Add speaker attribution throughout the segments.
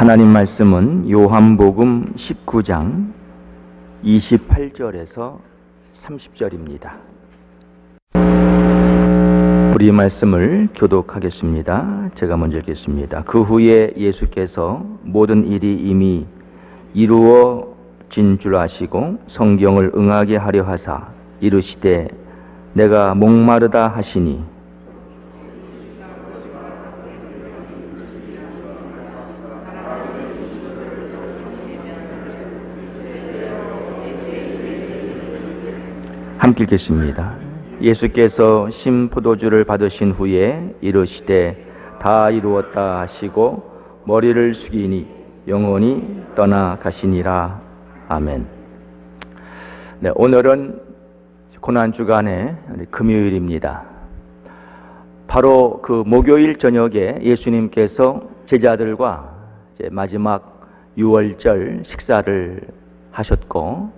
Speaker 1: 하나님 말씀은 요한복음 19장 28절에서 30절입니다. 우리 말씀을 교독하겠습니다. 제가 먼저 읽겠습니다. 그 후에 예수께서 모든 일이 이미 이루어진 줄 아시고 성경을 응하게 하려 하사 이르시되 내가 목마르다 하시니 함께 읽겠습니다. 예수께서 신포도주를 받으신 후에 이르시되 다 이루었다 하시고 머리를 숙이니 영원히 떠나가시니라. 아멘. 네, 오늘은 고난주간의 금요일입니다. 바로 그 목요일 저녁에 예수님께서 제자들과 마지막 유월절 식사를 하셨고,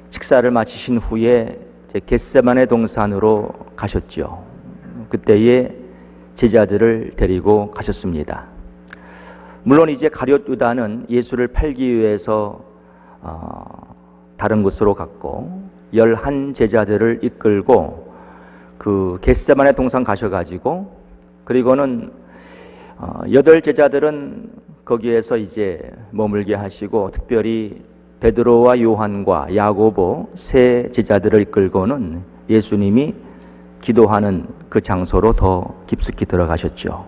Speaker 1: 식사를 마치신 후에 겟세마네 동산으로 가셨죠. 그때에 제자들을 데리고 가셨습니다. 물론 이제 가룟 유다는 예수를 팔기 위해서 다른 곳으로 갔고 11 제자들을 이끌고 그 겟세마네 동산 가셔가지고, 그리고는 8 제자들은 거기에서 이제 머물게 하시고 특별히 베드로와 요한과 야고보 3 제자들을 이끌고는 예수님이 기도하는 그 장소로 더 깊숙이 들어가셨죠.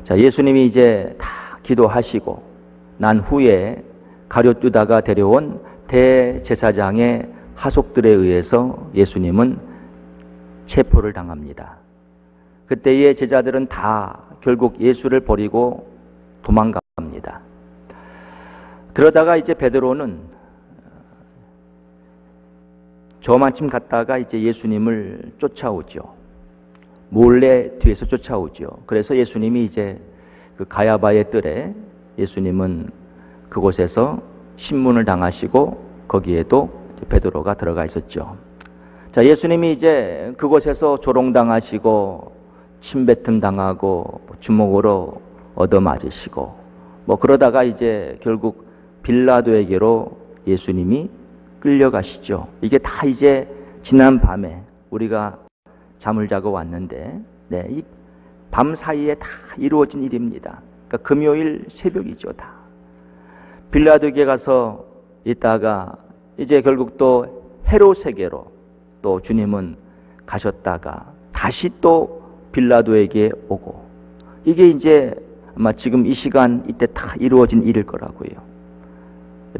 Speaker 1: 자, 예수님이 이제 다 기도하시고 난 후에 가룟 유다가 데려온 대제사장의 하속들에 의해서 예수님은 체포를 당합니다. 그때의 제자들은 다 결국 예수를 버리고 도망갑니다. 그러다가 이제 베드로는 저만침 갔다가 이제 예수님을 쫓아오죠. 몰래 뒤에서 쫓아오죠. 그래서 예수님이 이제 그 가야바의 뜰에 예수님은 그곳에서 신문을 당하시고 거기에도 베드로가 들어가 있었죠. 자, 예수님이 이제 그곳에서 조롱당하시고 침뱉음 당하고 주먹으로 얻어맞으시고 그러다가 이제 결국 빌라도에게로 예수님이 끌려가시죠. 이게 다 이제 지난 밤에 우리가 잠을 자고 왔는데, 이 밤 사이에 다 이루어진 일입니다. 그러니까 금요일 새벽이죠. 다 빌라도에게 가서 있다가 이제 결국 또 헤롯에게로 또 주님은 가셨다가 다시 또 빌라도에게 오고, 이게 이제 아마 지금 이 시간 이때 다 이루어진 일일 거라고요.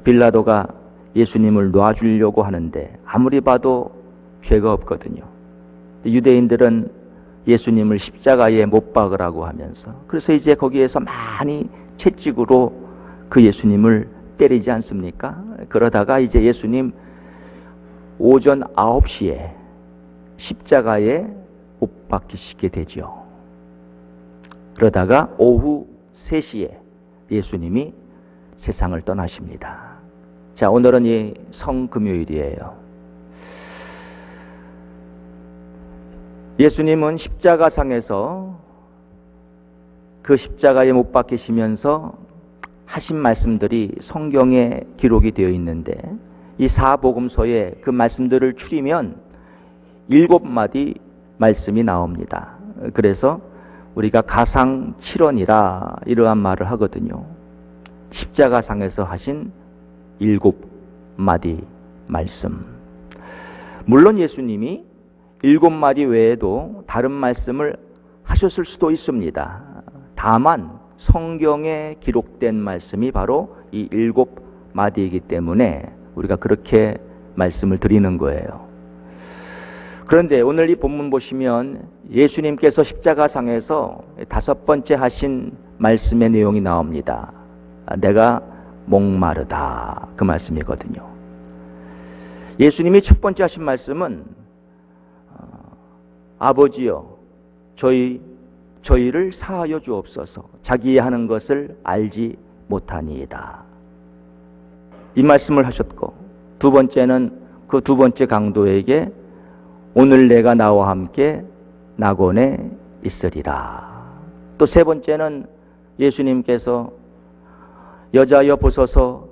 Speaker 1: 빌라도가 예수님을 놔주려고 하는데 아무리 봐도 죄가 없거든요. 유대인들은 예수님을 십자가에 못 박으라고 하면서, 그래서 이제 거기에서 많이 채찍으로 그 예수님을 때리지 않습니까? 그러다가 이제 예수님 오전 9시에 십자가에 못 박히시게 되죠. 그러다가 오후 3시에 예수님이 세상을 떠나십니다. 자, 오늘은 이 성금요일이에요. 예수님은 십자가상에서 그 십자가에 못 박히시면서 하신 말씀들이 성경에 기록이 되어 있는데, 이 사복음서에 그 말씀들을 추리면 7마디 말씀이 나옵니다. 그래서 우리가 가상칠언이라 이러한 말을 하거든요. 십자가상에서 하신 7마디 말씀. 물론 예수님이 7마디 외에도 다른 말씀을 하셨을 수도 있습니다. 다만 성경에 기록된 말씀이 바로 이 7마디이기 때문에 우리가 그렇게 말씀을 드리는 거예요. 그런데 오늘 이 본문 보시면 예수님께서 십자가상에서 5번째 하신 말씀의 내용이 나옵니다. 내가 목마르다, 그 말씀이거든요. 예수님이 첫 번째 하신 말씀은 아버지여 저희를 사하여 주옵소서, 자기의 하는 것을 알지 못하니이다, 이 말씀을 하셨고, 두 번째는 그 두 번째 강도에게 오늘 내가 나와 함께 낙원에 있으리라. 또 세 번째는 예수님께서 여자여 보소서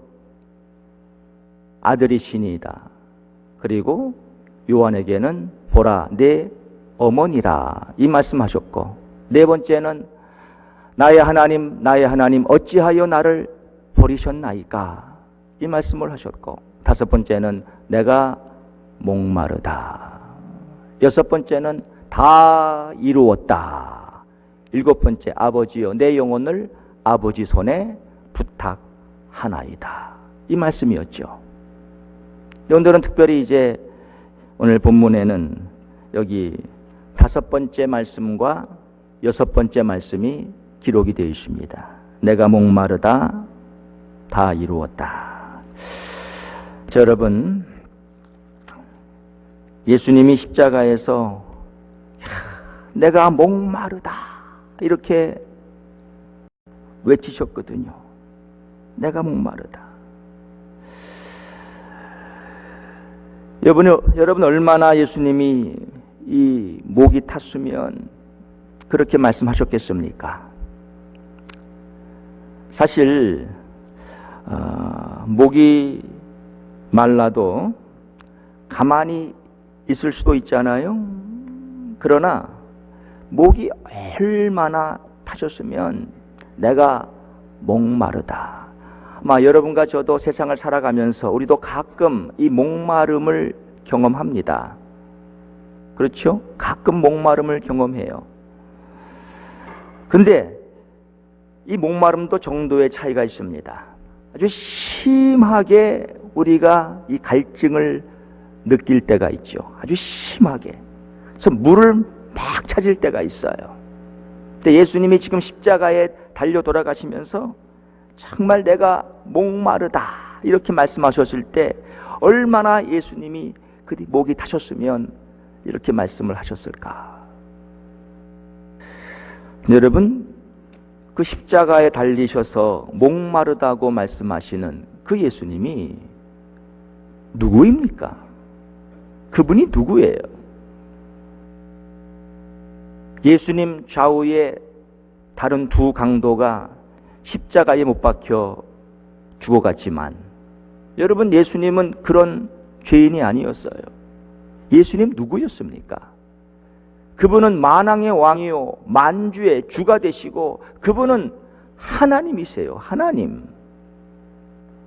Speaker 1: 아들이시니이다. 그리고 요한에게는 보라 내 어머니라 이 말씀하셨고, 네 번째는 나의 하나님 어찌하여 나를 버리셨나이까 이 말씀을 하셨고, 다섯 번째는 내가 목마르다. 여섯 번째는 다 이루었다. 일곱 번째 아버지여 내 영혼을 아버지 손에 부탁하나이다. 이 말씀이었죠. 오늘은 특별히 이제 오늘 본문에는 여기 다섯 번째 말씀과 여섯 번째 말씀이 기록이 되어 있습니다. 내가 목마르다, 다 이루었다. 자, 여러분, 예수님이 십자가에서 내가 목마르다 이렇게 외치셨거든요. 내가 목마르다. 여러분 얼마나 예수님이 이 목이 탔으면 그렇게 말씀하셨겠습니까? 사실 목이 말라도 가만히 있을 수도 있잖아요. 그러나 목이 얼마나 타셨으면 내가 목마르다. 아마 여러분과 저도 세상을 살아가면서 우리도 가끔 이 목마름을 경험합니다. 그렇죠? 가끔 목마름을 경험해요. 근데 이 목마름도 정도의 차이가 있습니다. 아주 심하게 우리가 이 갈증을 느낄 때가 있죠. 아주 심하게. 그래서 물을 막 찾을 때가 있어요. 근데 예수님이 지금 십자가에 달려 돌아가시면서 정말 내가 목마르다 이렇게 말씀하셨을 때 얼마나 예수님이 그 목이 타셨으면 이렇게 말씀을 하셨을까. 여러분, 그 십자가에 달리셔서 목마르다고 말씀하시는 그 예수님이 누구입니까? 그분이 누구예요? 예수님 좌우에 다른 두 강도가 십자가에 못 박혀 죽어갔지만, 여러분, 예수님은 그런 죄인이 아니었어요. 예수님 누구였습니까? 그분은 만왕의 왕이요 만주의 주가 되시고 그분은 하나님이세요. 하나님.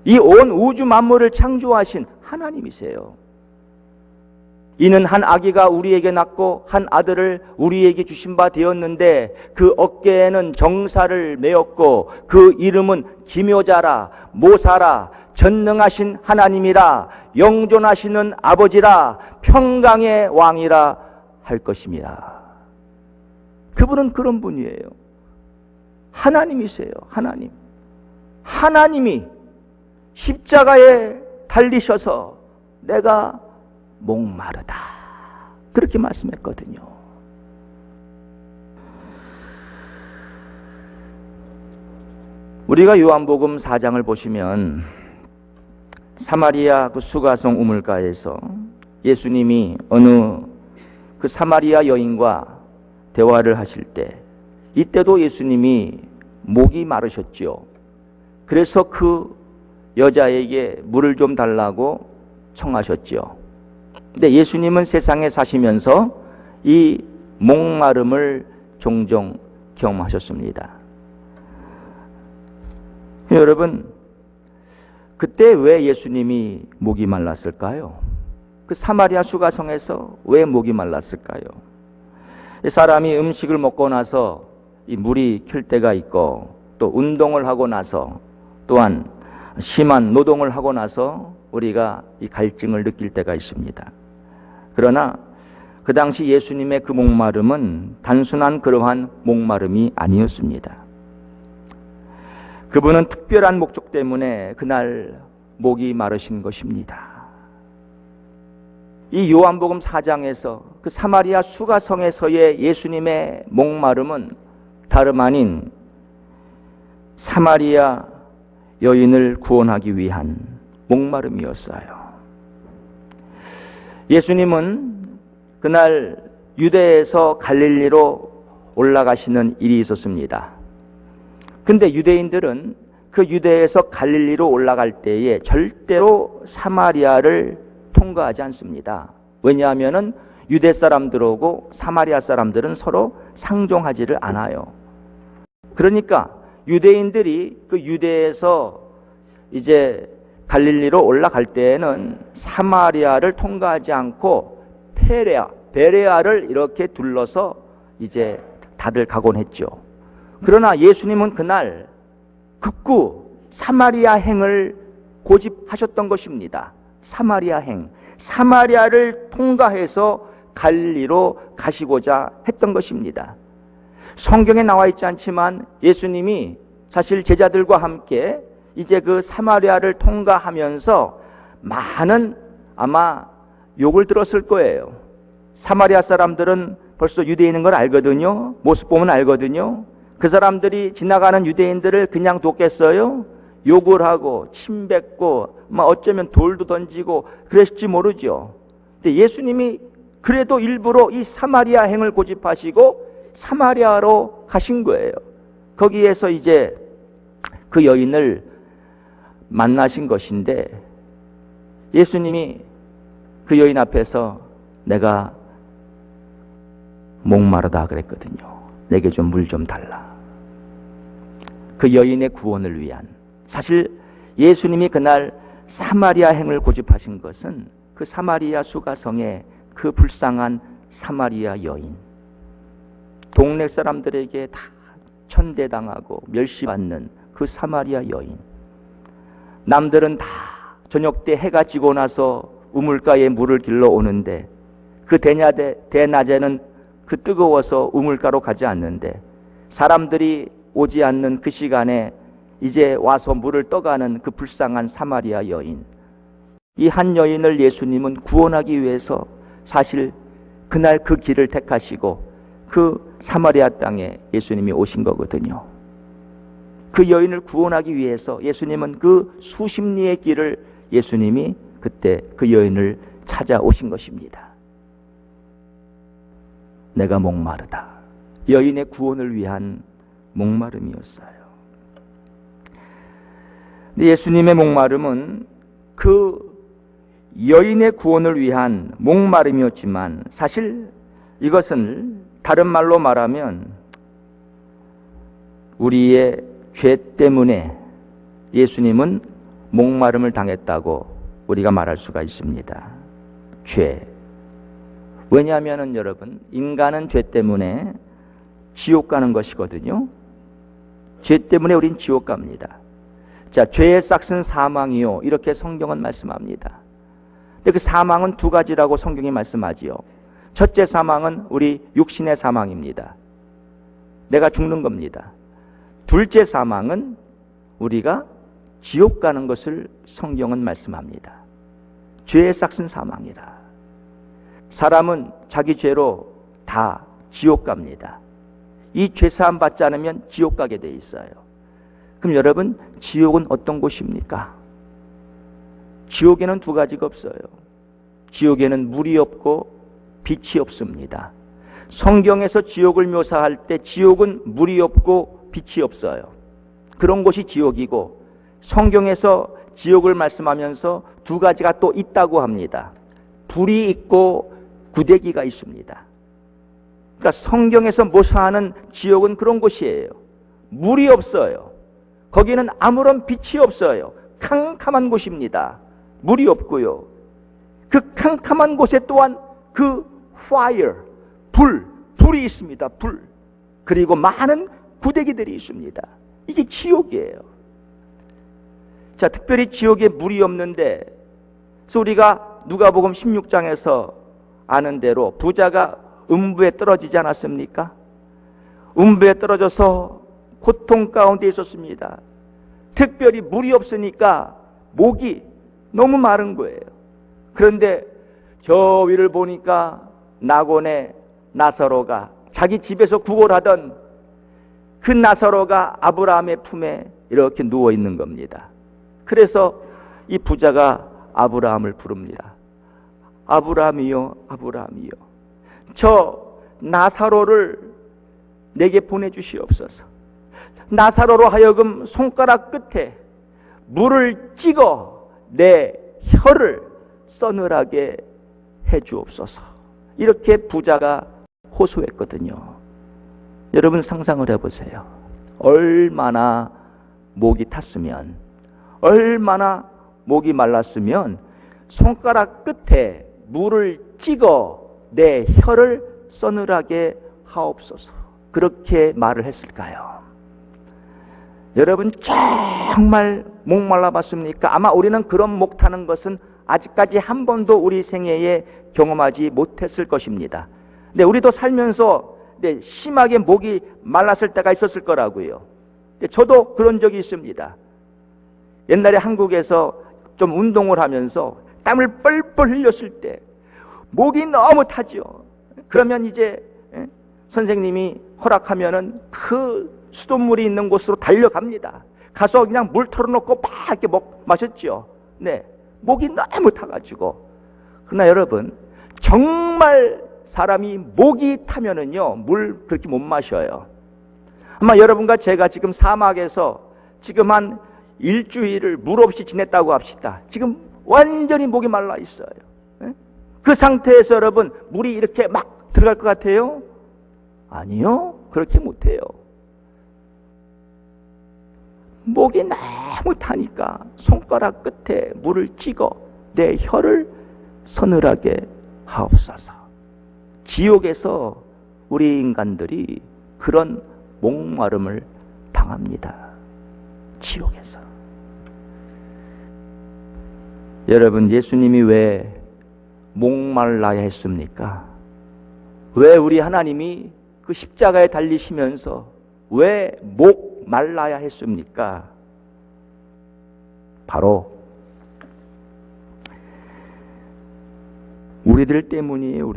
Speaker 1: 이 온 우주 만물을 창조하신 하나님이세요. 이는 한 아기가 우리에게 낳고 한 아들을 우리에게 주신 바 되었는데 그 어깨에는 정사를 메었고 그 이름은 기묘자라 모사라 전능하신 하나님이라 영존하시는 아버지라 평강의 왕이라 할 것입니다. 그분은 그런 분이에요. 하나님이세요. 하나님. 하나님이 십자가에 달리셔서 내가 목마르다 그렇게 말씀했거든요. 우리가 요한복음 4장을 보시면 사마리아 그 수가성 우물가에서 예수님이 어느 그 사마리아 여인과 대화를 하실 때, 이때도 예수님이 목이 마르셨지요. 그래서 그 여자에게 물을 좀 달라고 청하셨지요. 근데 예수님은 세상에 사시면서 이 목마름을 종종 경험하셨습니다. 여러분, 그때 왜 예수님이 목이 말랐을까요? 그 사마리아 수가성에서 왜 목이 말랐을까요? 사람이 음식을 먹고 나서 이 물이 킬 때가 있고, 또 운동을 하고 나서, 또한 심한 노동을 하고 나서 우리가 이 갈증을 느낄 때가 있습니다. 그러나 그 당시 예수님의 그 목마름은 단순한 그러한 목마름이 아니었습니다. 그분은 특별한 목적 때문에 그날 목이 마르신 것입니다. 이 요한복음 4장에서 그 사마리아 수가성에서의 예수님의 목마름은 다름 아닌 사마리아 여인을 구원하기 위한 목마름이었어요. 예수님은 그날 유대에서 갈릴리로 올라가시는 일이 있었습니다. 근데 유대인들은 그 유대에서 갈릴리로 올라갈 때에 절대로 사마리아를 통과하지 않습니다. 왜냐하면은 유대 사람들하고 사마리아 사람들은 서로 상종하지를 않아요. 그러니까 유대인들이 그 유대에서 이제 갈릴리로 올라갈 때에는 사마리아를 통과하지 않고 베레아를 이렇게 둘러서 이제 다들 가곤 했죠. 그러나 예수님은 그날 극구 사마리아 행을 고집하셨던 것입니다. 사마리아 행. 사마리아를 통과해서 갈릴리로 가시고자 했던 것입니다. 성경에 나와 있지 않지만 예수님이 사실 제자들과 함께 이제 그 사마리아를 통과하면서 많은 아마 욕을 들었을 거예요. 사마리아 사람들은 벌써 유대인인 걸 알거든요. 모습 보면 알거든요. 그 사람들이 지나가는 유대인들을 그냥 뒀겠어요? 욕을 하고 침 뱉고 어쩌면 돌도 던지고 그랬을지 모르죠. 근데 예수님이 그래도 일부러 이 사마리아 행을 고집하시고 사마리아로 가신 거예요. 거기에서 이제 그 여인을 만나신 것인데 예수님이 그 여인 앞에서 내가 목마르다 그랬거든요. 내게 좀 물 좀 달라. 그 여인의 구원을 위한, 사실 예수님이 그날 사마리아 행을 고집하신 것은 그 사마리아 수가성의 그 불쌍한 사마리아 여인, 동네 사람들에게 다 천대당하고 멸시받는 그 사마리아 여인, 남들은 다 저녁 때 해가 지고 나서 우물가에 물을 길러 오는데 그 대낮에는 그 뜨거워서 우물가로 가지 않는데 사람들이 오지 않는 그 시간에 이제 와서 물을 떠가는 그 불쌍한 사마리아 여인, 이 한 여인을 예수님은 구원하기 위해서 사실 그날 그 길을 택하시고 그 사마리아 땅에 예수님이 오신 거거든요. 그 여인을 구원하기 위해서 예수님은 그 수십 리의 길을 예수님이 그때 그 여인을 찾아오신 것입니다. 내가 목마르다. 여인의 구원을 위한 목마름이었어요. 예수님의 목마름은 그 여인의 구원을 위한 목마름이었지만 사실 이것은 다른 말로 말하면 우리의 죄 때문에 예수님은 목마름을 당했다고 우리가 말할 수가 있습니다. 죄. 왜냐하면 여러분, 인간은 죄 때문에 지옥 가는 것이거든요. 죄 때문에 우린 지옥 갑니다. 자, 죄의 싹은 사망이요, 이렇게 성경은 말씀합니다. 근데 그 사망은 두 가지라고 성경이 말씀하지요. 첫째 사망은 우리 육신의 사망입니다. 내가 죽는 겁니다. 둘째 사망은 우리가 지옥 가는 것을 성경은 말씀합니다. 죄의 싹은 사망이라. 사람은 자기 죄로 다 지옥 갑니다. 이 죄사함 받지 않으면 지옥 가게 돼 있어요. 그럼 여러분, 지옥은 어떤 곳입니까? 지옥에는 두 가지가 없어요. 지옥에는 물이 없고 빛이 없습니다. 성경에서 지옥을 묘사할 때 지옥은 물이 없고 빛이 없어요. 그런 곳이 지옥이고, 성경에서 지옥을 말씀하면서 두 가지가 또 있다고 합니다. 불이 있고 구데기가 있습니다. 그러니까 성경에서 묘사하는 지옥은 그런 곳이에요. 물이 없어요. 거기는 아무런 빛이 없어요. 캄캄한 곳입니다. 물이 없고요. 그 캄캄한 곳에 또한 그 fire, 불이 있습니다. 불. 그리고 많은 구데기들이 있습니다. 이게 지옥이에요. 자, 특별히 지옥에 물이 없는데, 그래서 우리가 누가복음 16장에서 아는 대로 부자가 음부에 떨어지지 않았습니까? 음부에 떨어져서 고통 가운데 있었습니다. 특별히 물이 없으니까 목이 너무 마른 거예요. 그런데 저 위를 보니까 나곤의 나사로가, 자기 집에서 구걸하던 그 나사로가 아브라함의 품에 이렇게 누워 있는 겁니다. 그래서 이 부자가 아브라함을 부릅니다. 아브라함이요, 아브라함이요, 저 나사로를 내게 보내주시옵소서. 나사로로 하여금 손가락 끝에 물을 찍어 내 혀를 서늘하게 해 주옵소서. 이렇게 부자가 호소했거든요. 여러분 상상을 해보세요. 얼마나 목이 탔으면, 얼마나 목이 말랐으면 손가락 끝에 물을 찍어 내 혀를 서늘하게 하옵소서. 그렇게 말을 했을까요? 여러분 정말 목말라 봤습니까? 아마 우리는 그런 목 타는 것은 아직까지 한 번도 우리 생애에 경험하지 못했을 것입니다. 근데 우리도 살면서 심하게 목이 말랐을 때가 있었을 거라고요. 저도 그런 적이 있습니다. 옛날에 한국에서 좀 운동을 하면서 땀을 뻘뻘 흘렸을 때 목이 너무 타죠. 그러면 이제 선생님이 허락하면은 그 수돗물이 있는 곳으로 달려갑니다. 가서 그냥 물 털어놓고 막 이렇게 마셨죠. 네, 목이 너무 타가지고. 그러나 여러분 정말 사람이 목이 타면은요 물 그렇게 못 마셔요. 아마 여러분과 제가 지금 사막에서 지금 한 일주일을 물 없이 지냈다고 합시다. 지금 완전히 목이 말라 있어요. 그 상태에서 여러분 물이 이렇게 막 들어갈 것 같아요? 아니요, 그렇게 못해요. 목이 너무 타니까 손가락 끝에 물을 찍어 내 혀를 서늘하게 하옵소서. 지옥에서 우리 인간들이 그런 목마름을 당합니다. 지옥에서. 여러분, 예수님이 왜 목말라야 했습니까? 왜 우리 하나님이 그 십자가에 달리시면서 왜 목말라야 했습니까? 바로 우리들 때문이에요.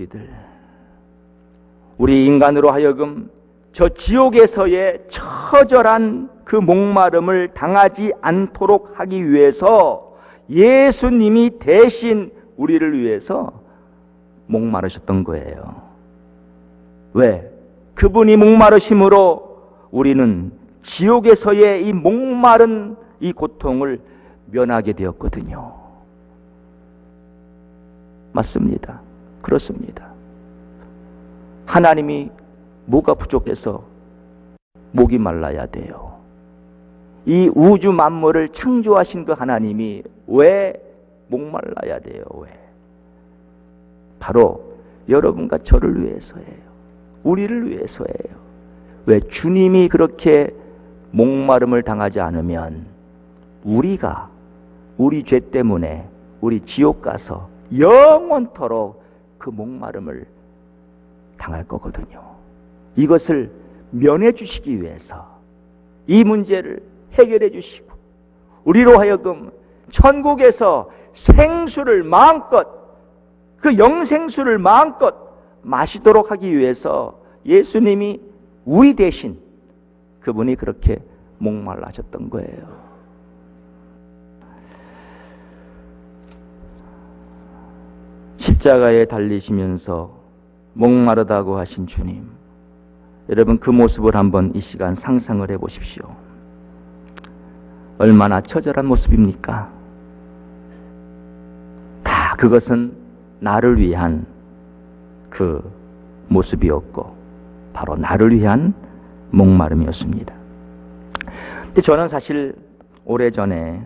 Speaker 1: 우리 인간으로 하여금 저 지옥에서의 처절한 그 목마름을 당하지 않도록 하기 위해서 예수님이 대신 우리를 위해서 목마르셨던 거예요. 왜? 그분이 목마르심으로 우리는 지옥에서의 이 목마른 이 고통을 면하게 되었거든요. 맞습니다. 그렇습니다. 하나님이 뭐가 부족해서 목이 말라야 돼요? 이 우주 만물을 창조하신 그 하나님이 왜 목말라야 돼요? 왜? 바로 여러분과 저를 위해서예요. 우리를 위해서예요. 왜? 주님이 그렇게 목마름을 당하지 않으면 우리가 우리 죄 때문에 우리 지옥 가서 영원토록 그 목마름을 당할 거거든요. 이것을 면해 주시기 위해서 이 문제를 해결해 주시고 우리로 하여금 천국에서 생수를 마음껏, 그 영생수를 마음껏 마시도록 하기 위해서 예수님이 우리 대신 그분이 그렇게 목말라셨던 거예요. 십자가에 달리시면서 목마르다고 하신 주님, 여러분 그 모습을 한번 이 시간 상상을 해 보십시오. 얼마나 처절한 모습입니까? 다 그것은 나를 위한 그 모습이었고 바로 나를 위한 목마름이었습니다. 근데 저는 사실 오래전에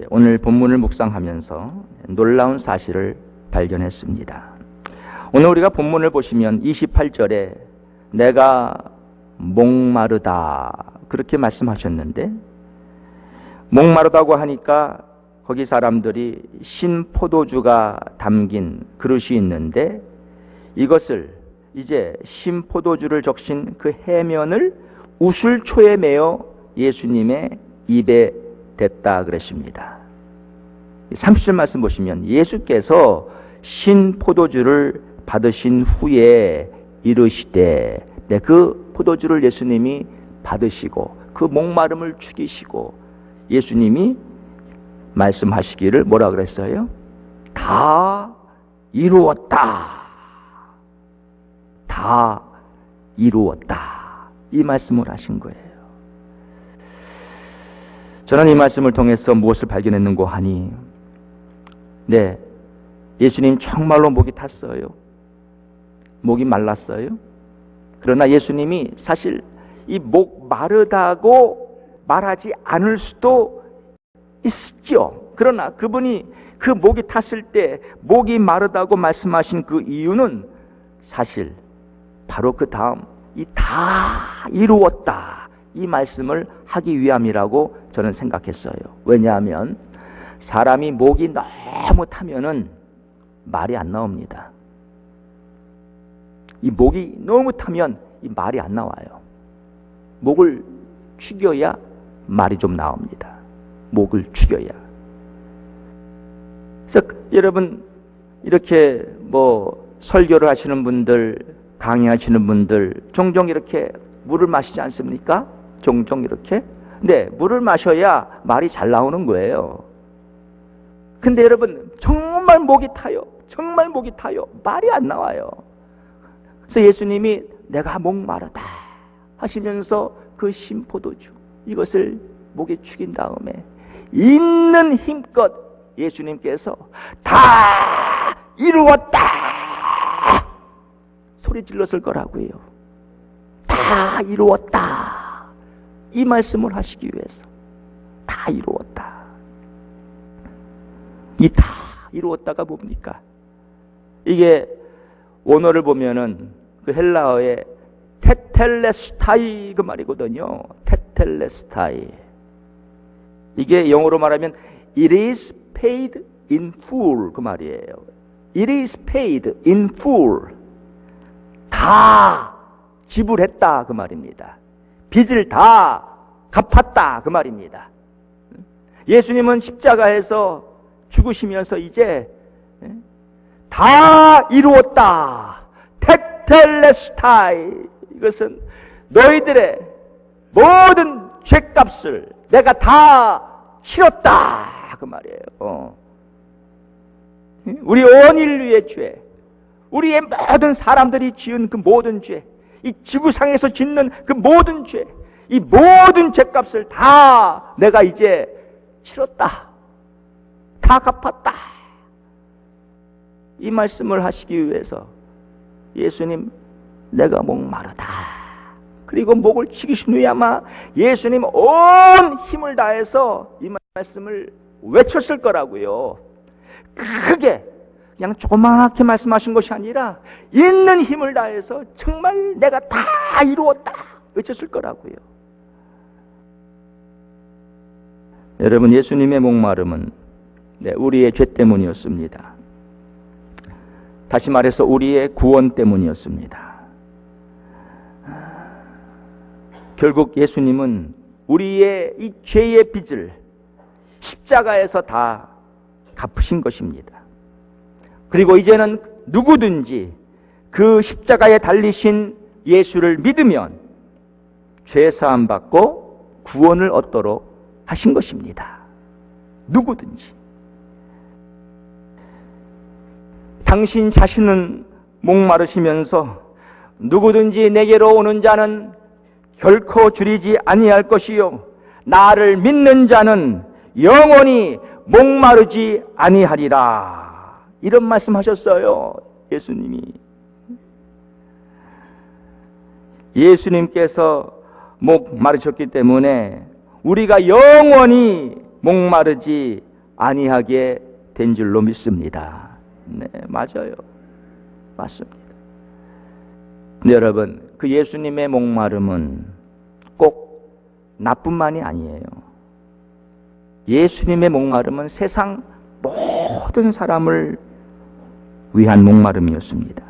Speaker 1: 오늘 본문을 묵상하면서 놀라운 사실을 발견했습니다. 오늘 우리가 본문을 보시면 28절에 내가 목마르다 그렇게 말씀하셨는데, 목마르다고 하니까 거기 사람들이 신포도주가 담긴 그릇이 있는데 이것을 이제 신포도주를 적신 그 해면을 우슬초에 매어 예수님의 입에 댔다 그랬습니다. 30절 말씀 보시면 예수께서 신포도주를 받으신 후에 이르시되, 그 포도주를 예수님이 받으시고 그 목마름을 죽이시고 예수님이 말씀하시기를 뭐라 그랬어요? 다 이루었다. 다 이루었다. 이 말씀을 하신 거예요. 저는 이 말씀을 통해서 무엇을 발견했는고 하니, 네, 예수님 정말로 목이 탔어요. 목이 말랐어요. 그러나 예수님이 사실 이 목 마르다고 말하지 않을 수도 있죠. 그러나 그분이 그 목이 탔을 때 목이 마르다고 말씀하신 그 이유는 사실 바로 그 다음 이 다 이루었다 이 말씀을 하기 위함이라고 저는 생각했어요. 왜냐하면 사람이 목이 너무 타면은 말이 안 나옵니다. 이 목이 너무 타면 이 말이 안 나와요. 목을 축여야 말이 좀 나옵니다. 목을 축여야. 그래서 여러분 이렇게 뭐 설교를 하시는 분들, 강의하시는 분들 종종 이렇게 물을 마시지 않습니까? 종종 이렇게. 근데 물을 마셔야 말이 잘 나오는 거예요. 근데 여러분 정말 목이 타요. 정말 목이 타요. 말이 안 나와요. 그래서 예수님이 내가 목마르다 하시면서 그 신포도주 이것을 목에 축인 다음에 있는 힘껏 예수님께서 다 이루었다 소리 질렀을 거라고요. 다 이루었다 이 말씀을 하시기 위해서 다 이루었다. 이 다 이루었다가 뭡니까? 이게 원어를 보면은 그 헬라어의 테텔레스타이 그 말이거든요. 테텔레스타이. 이게 영어로 말하면 it is paid in full 그 말이에요. it is paid in full. 다 지불했다 그 말입니다. 빚을 다 갚았다 그 말입니다. 예수님은 십자가에서 죽으시면서 이제 다 이루었다. 테텔레스타이. 이것은 너희들의 모든 죄값을 내가 다 치렀다 그 말이에요. 우리 온 인류의 죄, 우리의 모든 사람들이 지은 그 모든 죄, 이 지구상에서 짓는 그 모든 죄, 이 모든 죄값을 다 내가 이제 치렀다. 다 갚았다. 이 말씀을 하시기 위해서 예수님 내가 목마르다. 그리고 목을 치기신 후에 아마 예수님 온 힘을 다해서 이 말씀을 외쳤을 거라고요. 크게 그냥 조그맣게 말씀하신 것이 아니라 있는 힘을 다해서 정말 내가 다 이루었다 외쳤을 거라고요. 여러분 예수님의 목마름은 우리의 죄 때문이었습니다. 다시 말해서 우리의 구원 때문이었습니다. 결국 예수님은 우리의 이 죄의 빚을 십자가에서 다 갚으신 것입니다. 그리고 이제는 누구든지 그 십자가에 달리신 예수를 믿으면 죄 사함 받고 구원을 얻도록 하신 것입니다. 누구든지. 당신 자신은 목마르시면서 누구든지 내게로 오는 자는 결코 줄이지 아니할 것이요 나를 믿는 자는 영원히 목마르지 아니하리라. 이런 말씀하셨어요. 예수님이. 예수님께서 목마르셨기 때문에 우리가 영원히 목마르지 아니하게 된 줄로 믿습니다. 네, 맞아요. 맞습니다. 근데 여러분, 그 예수님의 목마름은 꼭 나뿐만이 아니에요. 예수님의 목마름은 세상 모든 사람을 위한 목마름이었습니다.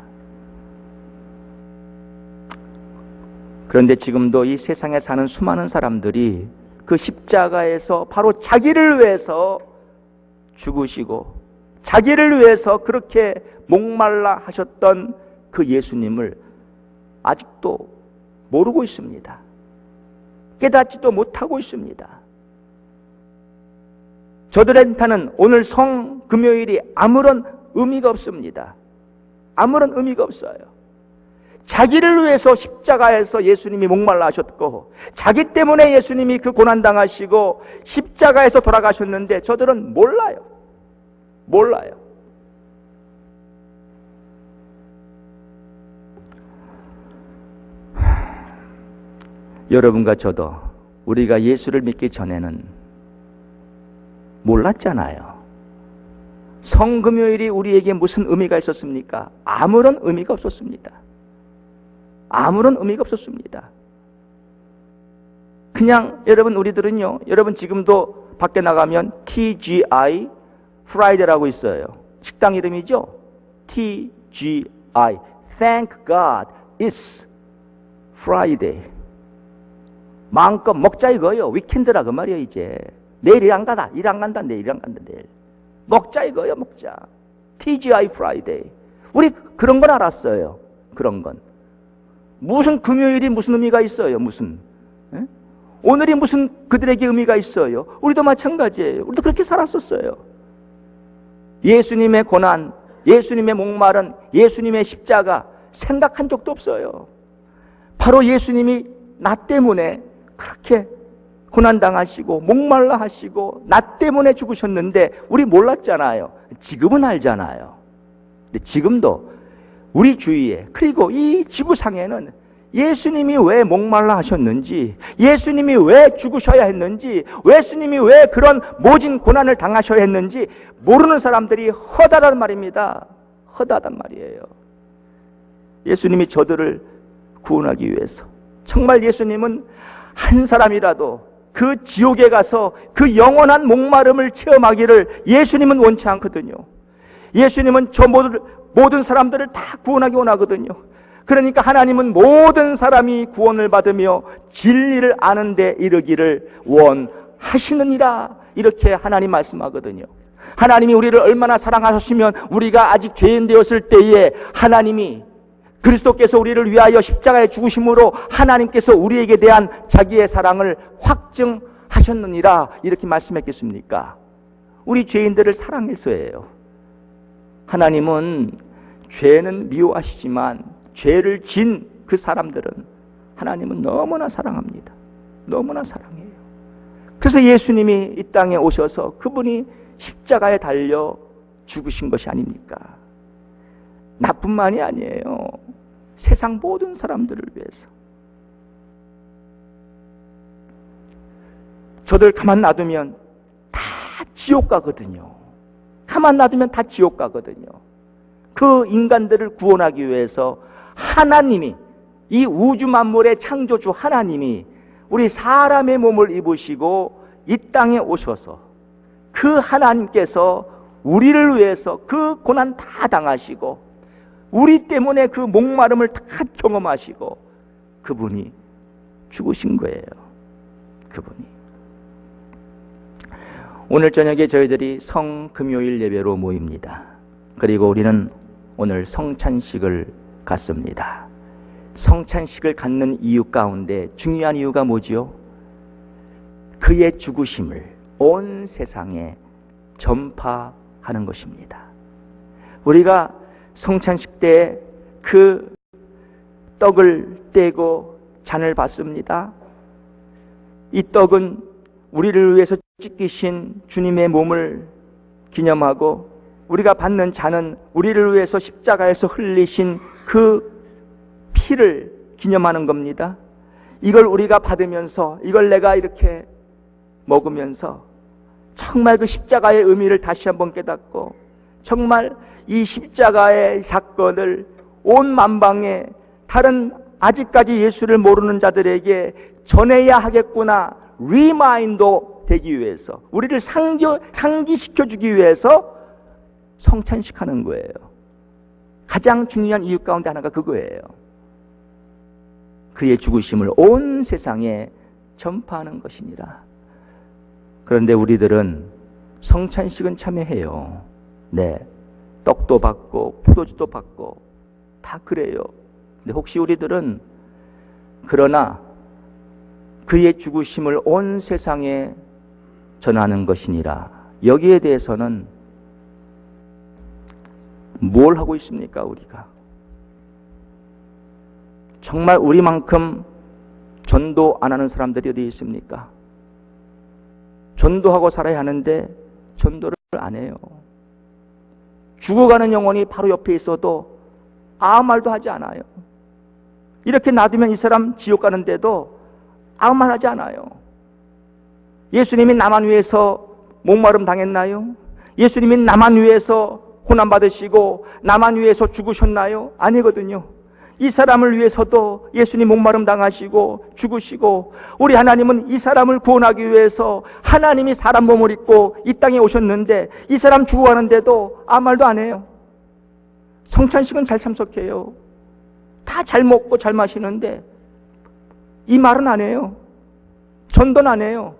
Speaker 1: 그런데 지금도 이 세상에 사는 수많은 사람들이 그 십자가에서 바로 자기를 위해서 죽으시고 자기를 위해서 그렇게 목말라 하셨던 그 예수님을 아직도 모르고 있습니다. 깨닫지도 못하고 있습니다. 저들한테는 오늘 성금요일이 아무런 의미가 없습니다. 아무런 의미가 없어요. 자기를 위해서 십자가에서 예수님이 목말라 하셨고, 자기 때문에 예수님이 그 고난당하시고 십자가에서 돌아가셨는데 저들은 몰라요. 여러분과 저도 우리가 예수를 믿기 전에는 몰랐잖아요. 성금요일이 우리에게 무슨 의미가 있었습니까? 아무런 의미가 없었습니다. 그냥 여러분, 우리들은요, 여러분 지금도 밖에 나가면 TGI 프라이데이라고 있어요. 식당 이름이죠. TGI, Thank God It's Friday. 마음껏 먹자 이거요. 위켄드라 그 말이에요. 이제 내일 일 안 간다. 내일 먹자 이거요. 먹자. TGI 프라이데이. 우리 그런 건 알았어요. 그런 건 무슨 금요일이 무슨 의미가 있어요. 무슨 오늘이 무슨 그들에게 의미가 있어요. 우리도 마찬가지예요. 우리도 그렇게 살았었어요. 예수님의 고난, 예수님의 목마른, 예수님의 십자가 생각한 적도 없어요. 바로 예수님이 나 때문에 그렇게 고난당하시고 목말라 하시고 나 때문에 죽으셨는데 우리 몰랐잖아요. 지금은 알잖아요. 근데 지금도 우리 주위에, 그리고 이 지구상에는 예수님이 왜 목말라 하셨는지, 예수님이 왜 죽으셔야 했는지, 예수님이 왜 그런 모진 고난을 당하셔야 했는지 모르는 사람들이 허다단 말입니다. 허다단 말이에요. 예수님이 저들을 구원하기 위해서, 정말 예수님은 한 사람이라도 그 지옥에 가서 그 영원한 목마름을 체험하기를 예수님은 원치 않거든요. 예수님은 저 모든 사람들을 다 구원하기 원하거든요. 그러니까 하나님은 모든 사람이 구원을 받으며 진리를 아는 데 이르기를 원하시느니라, 이렇게 하나님 말씀하거든요. 하나님이 우리를 얼마나 사랑하셨으면 우리가 아직 죄인 되었을 때에 하나님이 그리스도께서 우리를 위하여 십자가에 죽으심으로 하나님께서 우리에게 대한 자기의 사랑을 확증하셨느니라, 이렇게 말씀했겠습니까? 우리 죄인들을 사랑해서예요. 하나님은 죄는 미워하시지만 죄를 진 그 사람들은 하나님은 너무나 사랑합니다. 너무나 사랑해요. 그래서 예수님이 이 땅에 오셔서 그분이 십자가에 달려 죽으신 것이 아닙니까? 나뿐만이 아니에요. 세상 모든 사람들을 위해서. 저들 가만 놔두면 다 지옥 가거든요. 가만 놔두면 다 지옥 가거든요. 그 인간들을 구원하기 위해서 하나님이, 이 우주 만물의 창조주 하나님이 우리 사람의 몸을 입으시고 이 땅에 오셔서 그 하나님께서 우리를 위해서 그 고난 다 당하시고 우리 때문에 그 목마름을 다 경험하시고 그분이 죽으신 거예요. 그분이. 오늘 저녁에 저희들이 성금요일 예배로 모입니다. 그리고 우리는 오늘 성찬식을 갖습니다. 성찬식을 갖는 이유 가운데 중요한 이유가 뭐지요? 그의 죽으심을 온 세상에 전파하는 것입니다. 우리가 성찬식 때 그 떡을 떼고 잔을 받습니다. 이 떡은 우리를 위해서 찢기신 주님의 몸을 기념하고, 우리가 받는 잔은 우리를 위해서 십자가에서 흘리신 그 피를 기념하는 겁니다. 이걸 우리가 받으면서, 이걸 내가 이렇게 먹으면서 정말 그 십자가의 의미를 다시 한번 깨닫고, 정말 이 십자가의 사건을 온 만방에 다른 아직까지 예수를 모르는 자들에게 전해야 하겠구나, 리마인도 되기 위해서, 우리를 상기시켜주기 위해서 성찬식 하는 거예요. 가장 중요한 이유 가운데 하나가 그거예요. 그의 죽으심을 온 세상에 전파하는 것이니라. 그런데 우리들은 성찬식은 참여해요. 네, 떡도 받고 포도주도 받고 다 그래요. 근데 혹시 우리들은 그러나 그의 죽으심을 온 세상에 전하는 것이니라, 여기에 대해서는 뭘 하고 있습니까? 우리가 정말 우리만큼 전도 안 하는 사람들이 어디 있습니까? 전도하고 살아야 하는데 전도를 안 해요. 죽어가는 영혼이 바로 옆에 있어도 아무 말도 하지 않아요. 이렇게 놔두면 이 사람 지옥 가는데도 아무 말 하지 않아요. 예수님이 나만 위해서 목마름 당했나요? 예수님이 나만 위해서 고난 받으시고 나만 위해서 죽으셨나요? 아니거든요. 이 사람을 위해서도 예수님 목마름 당하시고 죽으시고, 우리 하나님은 이 사람을 구원하기 위해서 하나님이 사람 몸을 입고 이 땅에 오셨는데 이 사람 죽어가는데도 아무 말도 안 해요. 성찬식은 잘 참석해요. 다 잘 먹고 잘 마시는데 이 말은 안 해요. 전도는 안 해요.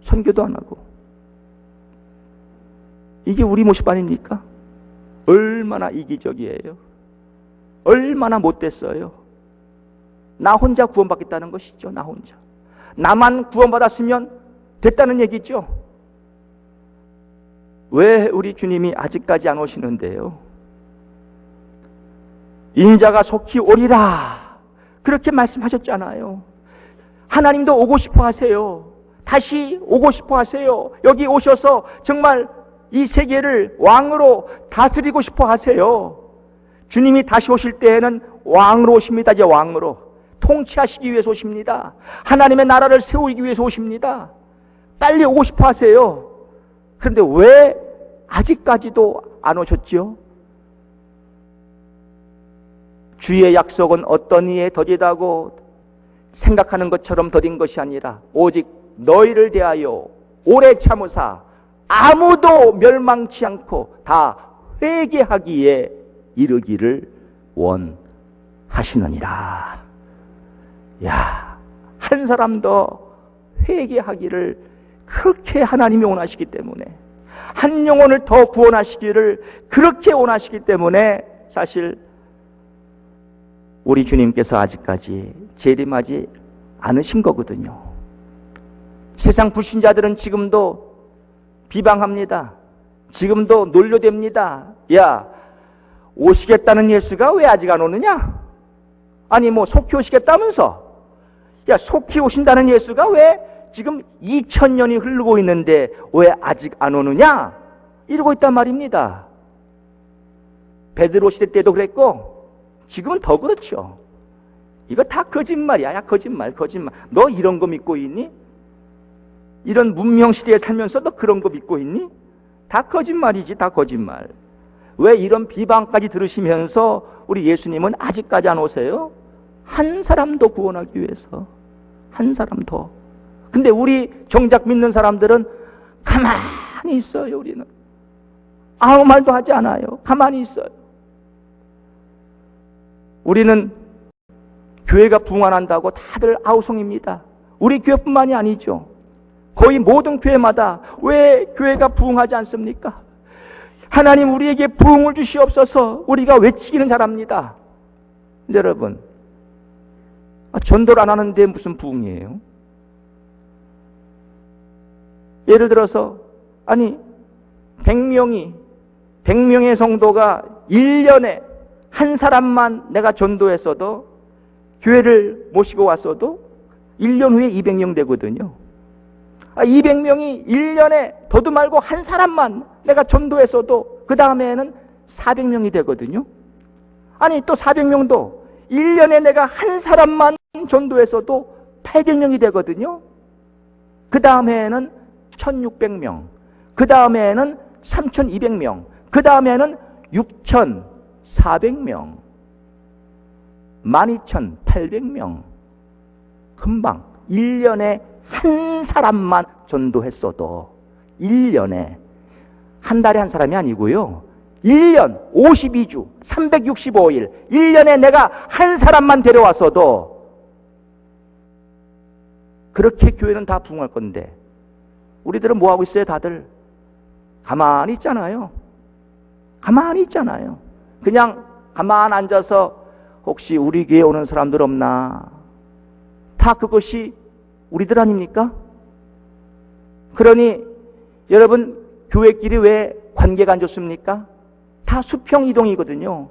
Speaker 1: 선교도 안 하고. 이게 우리 모습 아닙니까? 얼마나 이기적이에요. 얼마나 못됐어요. 나 혼자 구원받겠다는 것이죠. 나 혼자. 나만 구원받았으면 됐다는 얘기죠. 왜 우리 주님이 아직까지 안 오시는데요? 인자가 속히 오리라 그렇게 말씀하셨잖아요. 하나님도 오고 싶어 하세요. 다시 오고 싶어 하세요. 여기 오셔서 정말 이 세계를 왕으로 다스리고 싶어 하세요. 주님이 다시 오실 때에는 왕으로 오십니다. 이제 왕으로 통치하시기 위해서 오십니다. 하나님의 나라를 세우기 위해서 오십니다. 빨리 오고 싶어 하세요. 그런데 왜 아직까지도 안 오셨지요? 주의 약속은 어떤 이에 더디다고 생각하는 것처럼 더딘 것이 아니라 오직 너희를 대하여 오래 참으사 아무도 멸망치 않고 다 회개하기에 이르기를 원하시느니라. 야, 한 사람 더 회개하기를 그렇게 하나님이 원하시기 때문에, 한 영혼을 더 구원하시기를 그렇게 원하시기 때문에 사실 우리 주님께서 아직까지 재림하지 않으신 거거든요. 세상 불신자들은 지금도 비방합니다. 지금도 논려댑니다. 야, 오시겠다는 예수가 왜 아직 안 오느냐? 아니 뭐 속히 오시겠다면서, 야 속히 오신다는 예수가 왜 지금 2000년이 흐르고 있는데 왜 아직 안 오느냐? 이러고 있단 말입니다. 베드로 시대 때도 그랬고 지금은 더 그렇죠. 이거 다 거짓말이야. 야 거짓말. 너 이런 거 믿고 있니? 이런 문명시대에 살면서 너 그런 거 믿고 있니? 다 거짓말이지. 다 거짓말. 왜 이런 비방까지 들으시면서 우리 예수님은 아직까지 안 오세요? 한 사람도 구원하기 위해서. 한 사람 더. 근데 우리 정작 믿는 사람들은 가만히 있어요. 우리는 아무 말도 하지 않아요. 가만히 있어요. 우리는 교회가 부흥한다고 다들 아우성입니다. 우리 교회뿐만이 아니죠. 거의 모든 교회마다 왜 교회가 부흥하지 않습니까? 하나님 우리에게 부흥을 주시옵소서 우리가 외치기는 잘합니다. 근데 여러분, 전도를 안 하는데 무슨 부흥이에요? 예를 들어서 아니 100명의 성도가 1년에 한 사람만 내가 전도했어도, 교회를 모시고 왔어도 1년 후에 200명 되거든요. 200명이 1년에 더도 말고 한 사람만 내가 전도했어도 그 다음에는 400명이 되거든요. 아니 또 400명도 1년에 내가 한 사람만 전도했어도 800명이 되거든요. 그 다음에는 1600명, 그 다음에는 3200명, 그 다음에는 6400명, 12800명. 금방 1년에 한 사람만 전도했어도, 1년에, 한 달에 한 사람이 아니고요, 1년 52주 365일 1년에 내가 한 사람만 데려왔어도 그렇게 교회는 다 부흥할 건데 우리들은 뭐 하고 있어요? 다들 가만히 있잖아요. 가만히 있잖아요. 그냥 가만 앉아서 혹시 우리 교회에 오는 사람들 없나? 다 그것이 우리들 아닙니까? 그러니 여러분, 교회끼리 왜 관계가 안 좋습니까? 다 수평 이동이거든요.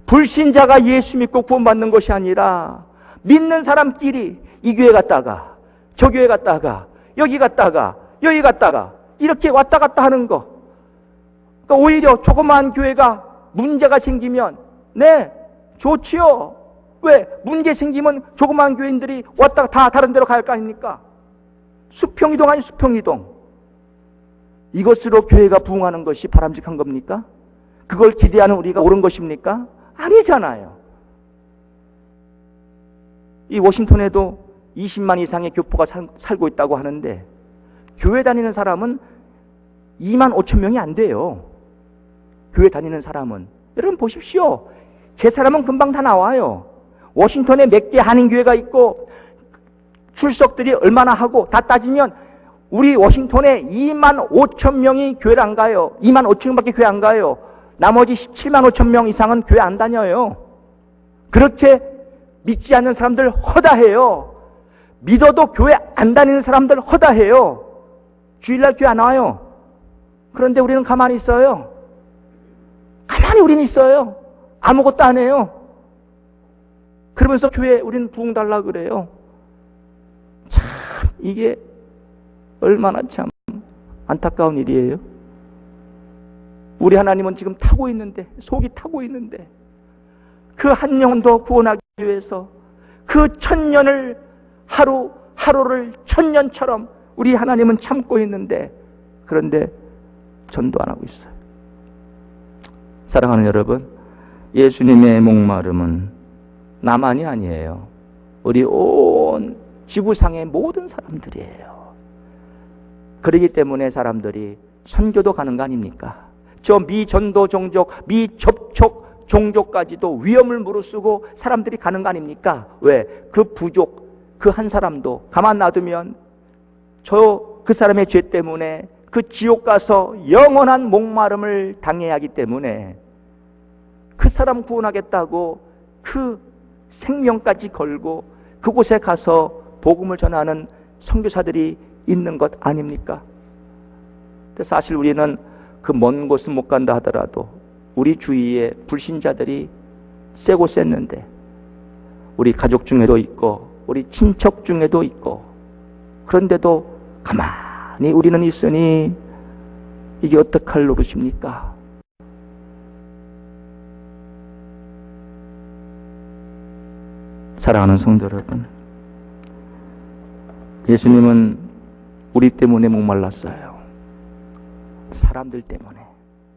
Speaker 1: 불신자가 예수 믿고 구원받는 것이 아니라 믿는 사람끼리 이 교회 갔다가 저 교회 갔다가 여기 갔다가 여기 갔다가 이렇게 왔다 갔다 하는 거. 그러니까 오히려 조그마한 교회가 문제가 생기면 네, 좋지요. 왜? 문제 생기면 조그마한 교인들이 왔다가 다 다른 데로 갈 거 아닙니까? 수평이동 아니 수평이동. 이것으로 교회가 부흥하는 것이 바람직한 겁니까? 그걸 기대하는 우리가 옳은 것입니까? 아니잖아요. 이 워싱턴에도 20만 이상의 교포가 살고 있다고 하는데 교회 다니는 사람은 2만 5천 명이 안 돼요. 교회 다니는 사람은. 여러분 보십시오. 그 사람은 금방 다 나와요. 워싱턴에 몇 개 한인교회가 있고 출석들이 얼마나 하고 다 따지면 우리 워싱턴에 2만 5천 명이 교회를 안 가요. 2만 5천 명밖에 교회 안 가요. 나머지 17만 5천 명 이상은 교회 안 다녀요. 그렇게 믿지 않는 사람들 허다해요. 믿어도 교회 안 다니는 사람들 허다해요. 주일날 교회 안 와요. 그런데 우리는 가만히 있어요. 가만히 우리는 있어요. 아무것도 안 해요. 그러면서 교회 우리는 부흥 달라 그래요. 참 이게 얼마나 참 안타까운 일이에요. 우리 하나님은 지금 타고 있는데, 속이 타고 있는데 그 한 영혼도 구원하기 위해서 그 1000년을 하루를 1000년처럼 우리 하나님은 참고 있는데, 그런데 전도 안 하고 있어요. 사랑하는 여러분, 예수님의 목마름은 나만이 아니에요. 우리 온 지구상의 모든 사람들이에요. 그러기 때문에 사람들이 선교도 가는 거 아닙니까? 저 미전도 종족, 미접촉 종족까지도 위험을 무릅쓰고 사람들이 가는 거 아닙니까? 왜? 그 부족, 그 한 사람도 가만 놔두면 그 사람의 죄 때문에 그 지옥 가서 영원한 목마름을 당해야 하기 때문에 그 사람 구원하겠다고 그 생명까지 걸고 그곳에 가서 복음을 전하는 선교사들이 있는 것 아닙니까? 사실 우리는 그 먼 곳은 못 간다 하더라도 우리 주위에 불신자들이 세고 셌는데 우리 가족 중에도 있고 우리 친척 중에도 있고, 그런데도 가만히 우리는 있으니 이게 어떡할 노릇입니까? 사랑하는 성도 여러분, 예수님은 우리 때문에 목말랐어요. 사람들 때문에,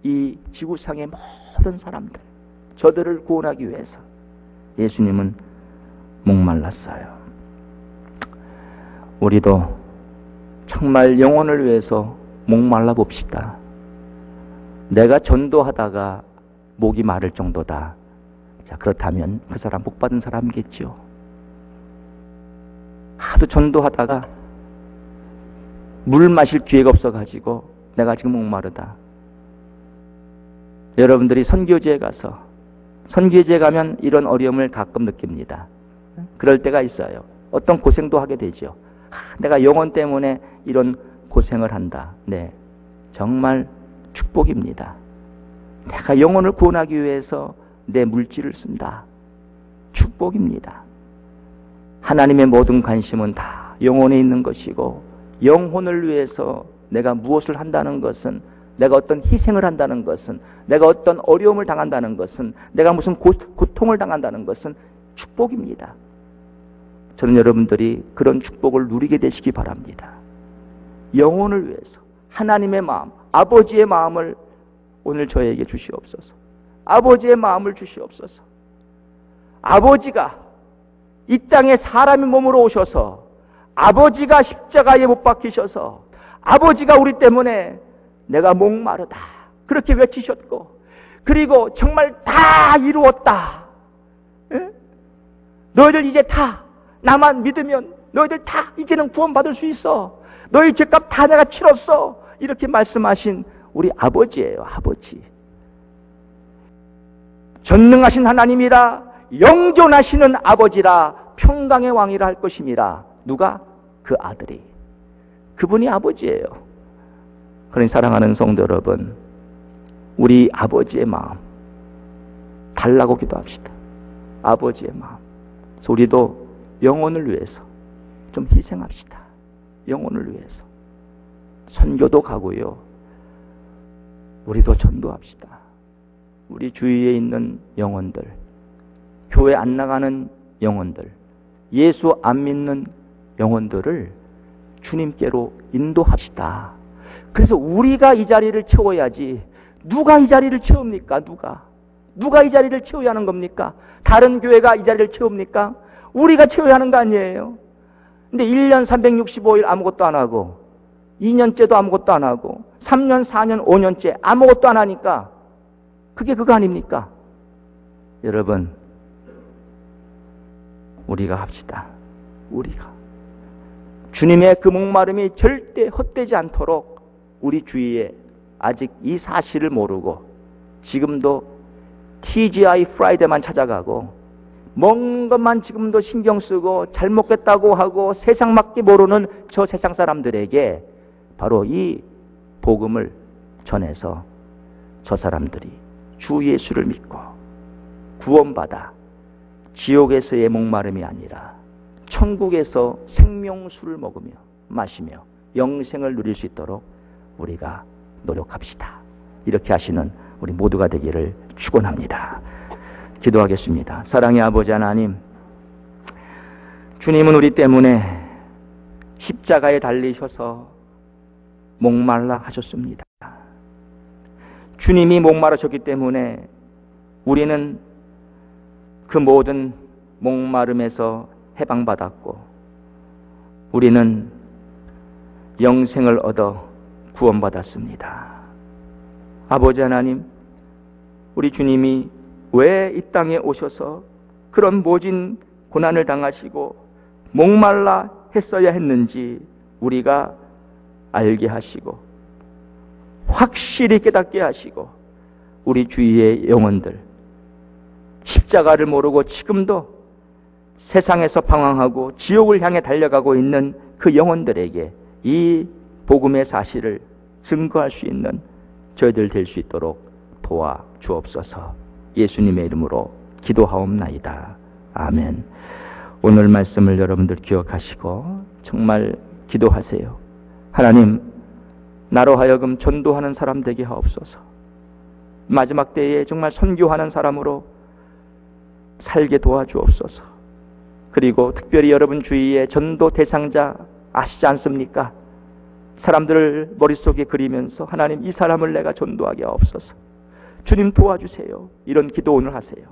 Speaker 1: 이 지구상의 모든 사람들, 저들을 구원하기 위해서 예수님은 목말랐어요. 우리도 정말 영혼을 위해서 목말라 봅시다. 내가 전도하다가 목이 마를 정도다. 자, 그렇다면 그 사람 복 받은 사람이겠죠. 하도 전도하다가 물 마실 기회가 없어가지고 내가 지금 목마르다. 여러분들이 선교지에 가서, 선교지에 가면 이런 어려움을 가끔 느낍니다. 그럴 때가 있어요. 어떤 고생도 하게 되죠. 내가 영혼 때문에 이런 고생을 한다. 네, 정말 축복입니다. 내가 영혼을 구원하기 위해서 내 물질을 쓴다. 축복입니다. 하나님의 모든 관심은 다 영혼에 있는 것이고, 영혼을 위해서 내가 무엇을 한다는 것은, 내가 어떤 희생을 한다는 것은, 내가 어떤 어려움을 당한다는 것은, 내가 무슨 고통을 당한다는 것은 축복입니다. 저는 여러분들이 그런 축복을 누리게 되시기 바랍니다. 영혼을 위해서 하나님의 마음, 아버지의 마음을 오늘 저에게 주시옵소서. 아버지의 마음을 주시옵소서. 아버지가 이 땅에 사람의 몸으로 오셔서, 아버지가 십자가에 못 박히셔서, 아버지가 우리 때문에 내가 목마르다 그렇게 외치셨고, 그리고 정말 다 이루었다. 에? 너희들 이제 다 나만 믿으면 너희들 다 이제는 구원받을 수 있어. 너희 죄값 다 내가 치렀어. 이렇게 말씀하신 우리 아버지예요. 아버지. 전능하신 하나님이라, 영존하시는 아버지라, 평강의 왕이라 할 것임이라. 누가? 그 아들이. 그분이 아버지예요. 그러니 사랑하는 성도 여러분, 우리 아버지의 마음, 다 달라고 기도합시다. 아버지의 마음. 그래서 우리도 영혼을 위해서 좀 희생합시다. 영혼을 위해서. 선교도 가고요. 우리도 전도합시다. 우리 주위에 있는 영혼들, 교회 안 나가는 영혼들, 예수 안 믿는 영혼들을 주님께로 인도합시다. 그래서 우리가 이 자리를 채워야지. 누가 이 자리를 채웁니까? 누가 이 자리를 채워야 하는 겁니까? 다른 교회가 이 자리를 채웁니까? 우리가 채워야 하는 거 아니에요? 근데 1년 365일 아무것도 안 하고 2년째도 아무것도 안 하고 3년, 4년, 5년째 아무것도 안 하니까 그게 그거 아닙니까? 여러분, 우리가 합시다. 우리가. 주님의 그 목마름이 절대 헛되지 않도록 우리 주위에 아직 이 사실을 모르고 지금도 TGI 프라이데만 찾아가고 먹는 것만 지금도 신경 쓰고 잘 먹겠다고 하고 세상밖에 모르는 저 세상 사람들에게 바로 이 복음을 전해서 저 사람들이 주 예수를 믿고 구원받아 지옥에서의 목마름이 아니라 천국에서 생명수를 먹으며 마시며 영생을 누릴 수 있도록 우리가 노력합시다. 이렇게 하시는 우리 모두가 되기를 축원합니다. 기도하겠습니다. 사랑의 아버지 하나님, 주님은 우리 때문에 십자가에 달리셔서 목말라 하셨습니다. 주님이 목마르셨기 때문에 우리는 그 모든 목마름에서 해방받았고 우리는 영생을 얻어 구원받았습니다. 아버지 하나님, 우리 주님이 왜 이 땅에 오셔서 그런 모진 고난을 당하시고 목말라 했어야 했는지 우리가 알게 하시고 확실히 깨닫게 하시고 우리 주위의 영혼들, 십자가를 모르고 지금도 세상에서 방황하고 지옥을 향해 달려가고 있는 그 영혼들에게 이 복음의 사실을 증거할 수 있는 저희들 될 수 있도록 도와 주옵소서. 예수님의 이름으로 기도하옵나이다. 아멘. 오늘 말씀을 여러분들 기억하시고 정말 기도하세요. 하나님, 나로 하여금 전도하는 사람 되게 하옵소서. 마지막 때에 정말 선교하는 사람으로 살게 도와주옵소서. 그리고 특별히 여러분 주위에 전도 대상자 아시지 않습니까? 사람들을 머릿속에 그리면서 하나님, 이 사람을 내가 전도하게 하옵소서. 주님 도와주세요. 이런 기도 오늘 하세요.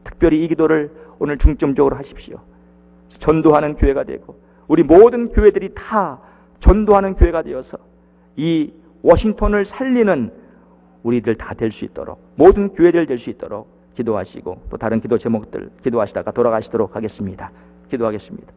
Speaker 1: 특별히 이 기도를 오늘 중점적으로 하십시오. 전도하는 교회가 되고 우리 모든 교회들이 다 전도하는 교회가 되어서 이 워싱턴을 살리는 우리들 다 될 수 있도록, 모든 교회들 될 수 있도록 기도하시고 또 다른 기도 제목들 기도하시다가 돌아가시도록 하겠습니다. 기도하겠습니다.